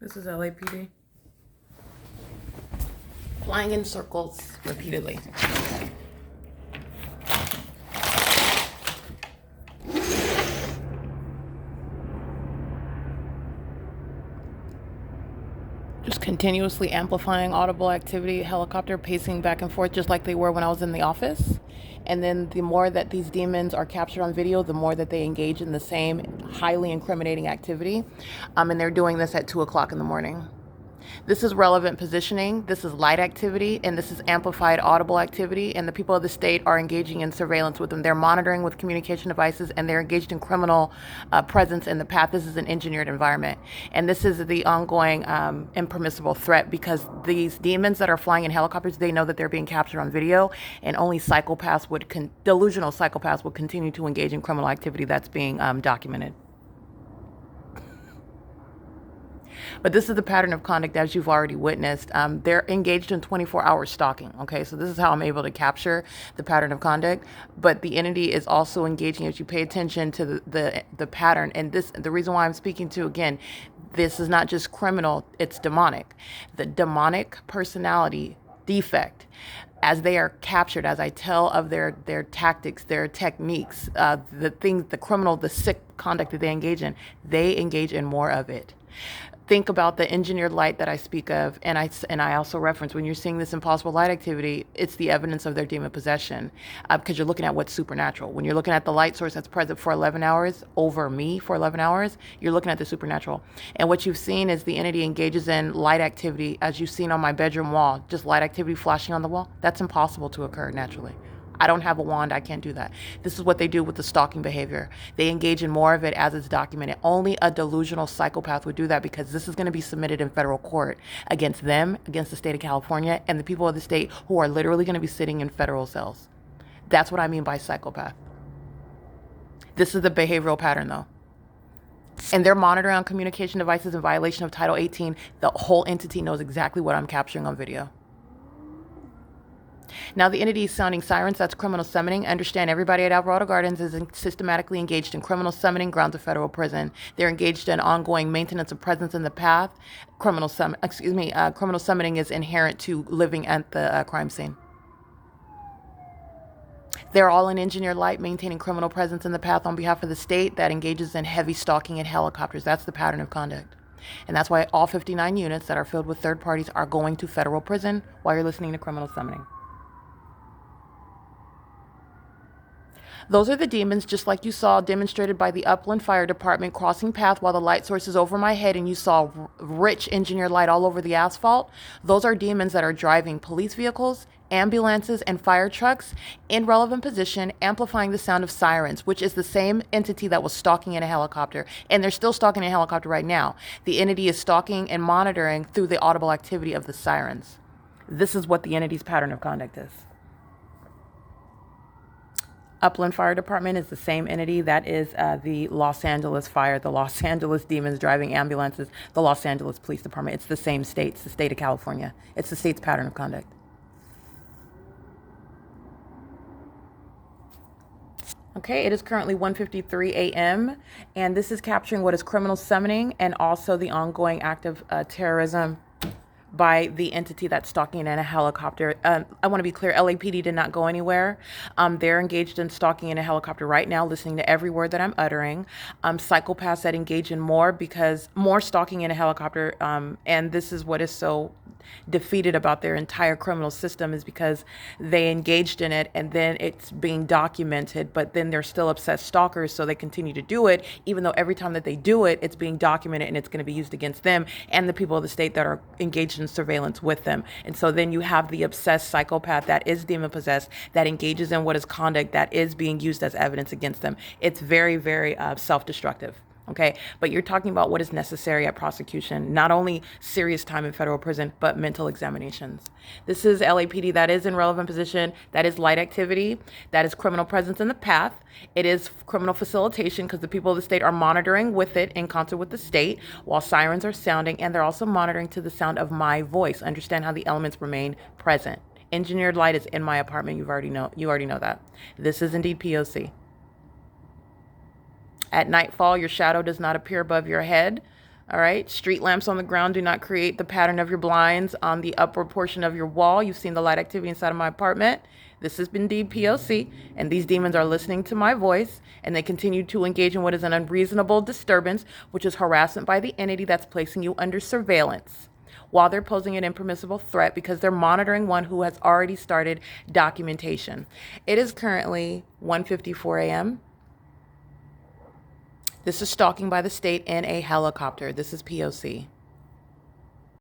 This is LAPD. Flying in circles repeatedly. Just continuously amplifying audible activity, helicopter pacing back and forth just like they were when I was in the office. And then the more that these demons are captured on video, the more that they engage in the same highly incriminating activity. And they're doing this at 2 o'clock in the morning. This is relevant positioning, this is light activity, and this is amplified audible activity, and the people of the state are engaging in surveillance with them. They're monitoring with communication devices, and they're engaged in criminal presence in the path. This is an engineered environment, and this is the ongoing impermissible threat because these demons that are flying in helicopters, they know that they're being captured on video, and only psychopaths delusional psychopaths would continue to engage in criminal activity that's being documented. But this is the pattern of conduct as you've already witnessed. They're engaged in 24-hour stalking. Okay, so this is how I'm able to capture the pattern of conduct. But the entity is also engaging as you pay attention to the pattern. And the reason why I'm speaking to, again, this is not just criminal, it's demonic. The demonic personality defect, as they are captured, as I tell of their tactics, their techniques, the criminal, the sick conduct that they engage in more of it. Think about the engineered light that I speak of, and I also reference when you're seeing this impossible light activity, it's the evidence of their demon possession, because you're looking at what's supernatural. When you're looking at the light source that's present for 11 hours over me for 11 hours, you're looking at the supernatural. And what you've seen is the entity engages in light activity, as you've seen on my bedroom wall, just light activity flashing on the wall. That's impossible to occur naturally. I don't have a wand. I can't do that. This is what they do with the stalking behavior. They engage in more of it as it's documented. Only a delusional psychopath would do that because this is going to be submitted in federal court against them, against the state of California, and the people of the state who are literally going to be sitting in federal cells. That's what I mean by psychopath. This is the behavioral pattern, though. And they're monitoring on communication devices in violation of Title 18. The whole entity knows exactly what I'm capturing on video. Now, the entity is sounding sirens. That's criminal summoning. Understand, everybody at Alvarado Gardens is systematically engaged in criminal summoning, grounds of federal prison. They're engaged in ongoing maintenance of presence in the path. Criminal summoning is inherent to living at the crime scene. They're all in engineered light, maintaining criminal presence in the path on behalf of the state that engages in heavy stalking in helicopters. That's the pattern of conduct. And that's why all 59 units that are filled with third parties are going to federal prison while you're listening to criminal summoning. Those are the demons, just like you saw demonstrated by the Upland Fire Department crossing path while the light source is over my head and you saw rich engineered light all over the asphalt. Those are demons that are driving police vehicles, ambulances, and fire trucks in relevant position, amplifying the sound of sirens, which is the same entity that was stalking in a helicopter. And they're still stalking in a helicopter right now. The entity is stalking and monitoring through the audible activity of the sirens. This is what the entity's pattern of conduct is. Upland Fire Department is the same entity. That is the Los Angeles Fire, the Los Angeles Demons driving ambulances, the Los Angeles Police Department. It's the same state. It's the state of California. It's the state's pattern of conduct. Okay, it is currently 1:53 a.m. and this is capturing what is criminal summoning and also the ongoing act of terrorism by the entity that's stalking in a helicopter. I want to be clear, LAPD did not go anywhere. They're engaged in stalking in a helicopter right now, listening to every word that I'm uttering. Psychopaths that engage in more stalking in a helicopter, and this is what is so defeated about their entire criminal system is because they engaged in it and then it's being documented, but then they're still obsessed stalkers, so they continue to do it, even though every time that they do it, it's being documented and it's going to be used against them and the people of the state that are engaged in surveillance with them. And so then you have the obsessed psychopath that is demon possessed that engages in what is conduct that is being used as evidence against them. It's very, very self-destructive. Okay, but you're talking about what is necessary at prosecution, not only serious time in federal prison, but mental examinations. This is LAPD that is in relevant position, that is light activity, that is criminal presence in the path. It is criminal facilitation because the people of the state are monitoring with it in concert with the state while sirens are sounding, and they're also monitoring to the sound of my voice. Understand how the elements remain present. Engineered light is in my apartment. You already know that. This is indeed P.O.C. At nightfall, your shadow does not appear above your head. All right. Street lamps on the ground do not create the pattern of your blinds on the upper portion of your wall. You've seen the light activity inside of my apartment. This has been indeed P.O.C. And these demons are listening to my voice, and they continue to engage in what is an unreasonable disturbance, which is harassment by the entity that's placing you under surveillance, while they're posing an impermissible threat because they're monitoring one who has already started documentation. It is currently 1:54 a.m. This is stalking by the state in a helicopter. This is P.O.C.